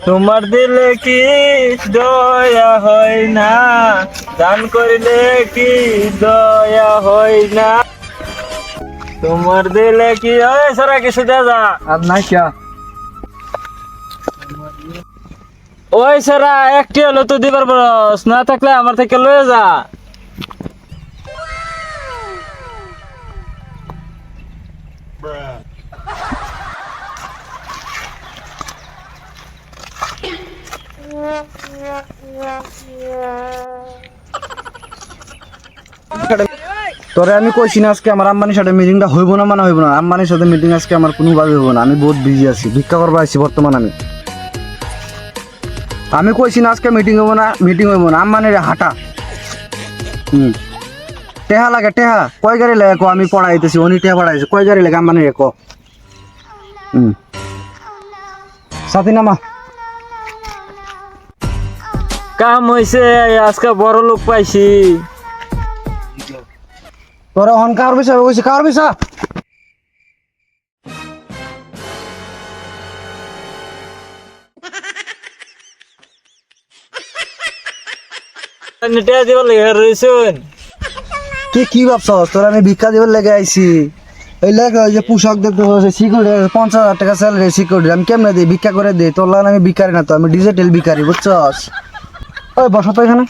তোমার দিলে কি দয়া হয় না, দান করিলে কি দয়া হয় না। তোমার দিলে কি ওই সারা কিছু দেয়া যা আর নাই কিয়া ওই সারা একটি হলো তো দিবার বরস না থাকলে আমার থেকে লয়ে যা। তোরে আমি কইছি না আজকে আমার আম্বানির সাথে মিটিংটা হইব না, মানে হইব না। আম্বানির সাথে মিটিং আজকে আমার কোনোভাবে হইব না। আমি বহুত বিজি আছি, ভিক্ষা করবা আছি বর্তমান। আমি কইছি না আজকে মিটিং হইব না, মিটিং হইব না। আম্বানির হাঁটা টেহা লাগে, টেহা কয় গাড়ি লাগে কো? আমি পড়াইতেছি, উনি টেহা পড়াইছে। কয় গাড়ি লাগে আম্বানির কো? সাথী নামা। কাম হইছে, আজকে বড় লোক পাইছি। তোরা হন কার বিষয় কইছি, কার বিষয়? নিতে দিবার লাগে রইছুন। তুই কি ভাবছস? তোর আমি ভিক্ষা দিবার লেগে আইছি। এই লেগে ওই যে পোশাক দেখতে পাচ্ছি, সিকিউরিটি 50,000 টাকা স্যালারি সিকিউরিটি। আমি কেমনে দিই? ভিক্ষা করে দিই। তোর লাগে আমি ভিখারি না, তো আমি ডিজিটাল ভিখারি, বুঝছস? ওই বসো তো এখানে।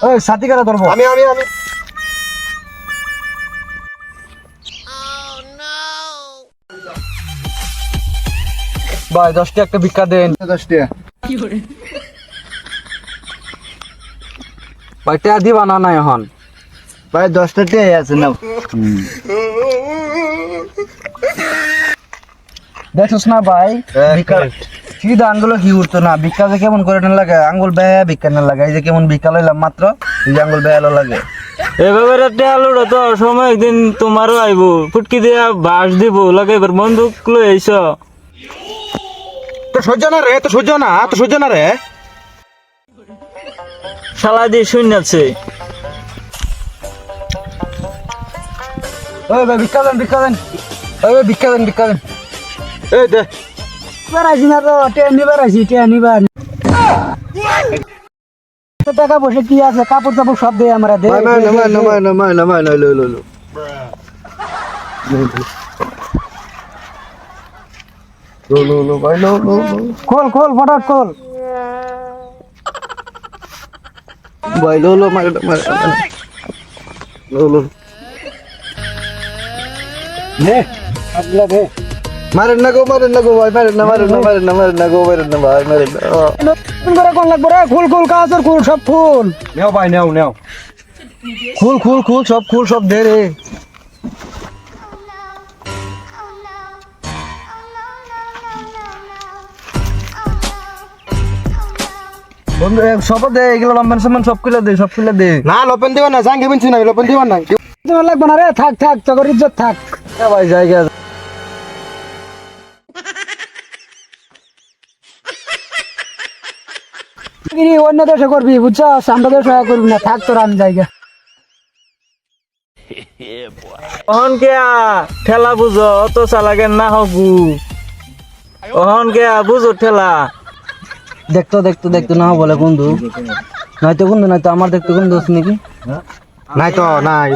ওই সাথী কারা ধরবো? আমি আমি আমি ভাই 10 টাকা একটা ভিক্ষা দেন। 10 টাকা ভাই, টাকা দিবা না না এখন? ভাই 10 টাকাই আছে নাও। দেখছস না ভাই, ভিক্ষা সিধা আঙ্গুল কি উঠতো না। ভিক্ষা যে কেমন করে না লাগে, আঙ্গুল বেয়া ভিক্ষা না লাগে। এই যে কেমন ভিক্ষা লইলাম মাত্র, এই যে আঙ্গুল বেয়ালো লাগে। এভাবে টেয়ালুড়ো তো সময় একদিন তোমারও আইব, ফুটকি দিয়া বাস দিব লাগে। এবার বন্দুক লই আইছ। তো সহ্য না রে, তো সহ্য না, তো সহ্য না রে। শালা দিয়ে শুনছে। ওই ভাই ভিক্ষা দেন, ভিক্ষা দেন। ওই ভাই ভিক্ষা দেন, ভিক্ষা দেন। এই দে বেড়াইছি না তো, ট্রেন নিয়ে বেড়াইছি, ট্রেন নিবার টাকা পয়সা কি আছে? কাপড় চাপড় সব দেয় আমরা। খোল খোল ফটাফট খোল ভাই। লো লো মার মার লো লো নে আগলা দে। মারেন না গো, মারেন না গো ভাই, মারেন না, মারেন না, মারেন না, মারেন না গো, মারেন না ভাই, মারেন না। নতুন করে কোন লাগবে রে? খুল খুল কাজর খুল, সব খুল। নেও ভাই, নেও নেও, খুল খুল খুল, সব খুল, সব দে রে। বন্ধু সব দে, এগুলো লম্বান সামান সব খুলে দে, সব খুলে দে। না লপেন দিবা না, জাঙ্গে বিনছি না, লপেন দিবা না। তোমার লাগবে না রে, থাক থাক, তোর ইজ্জত থাক। ভাই জায়গা অন্য দেশে করবি, বুঝছস? আমরা দেশে করবি না, থাক তোর। আমি জায়গা ওহন কে ঠেলা বুঝো, অত চালাকেন না হগু। ওহন কে বুঝো ঠেলা। দেখতো দেখতো দেখতো না বলে বন্ধু, নয়তো বন্ধু, নয়তো আমার দেখতো কোন দোষ নাকি? নাই তো, নাই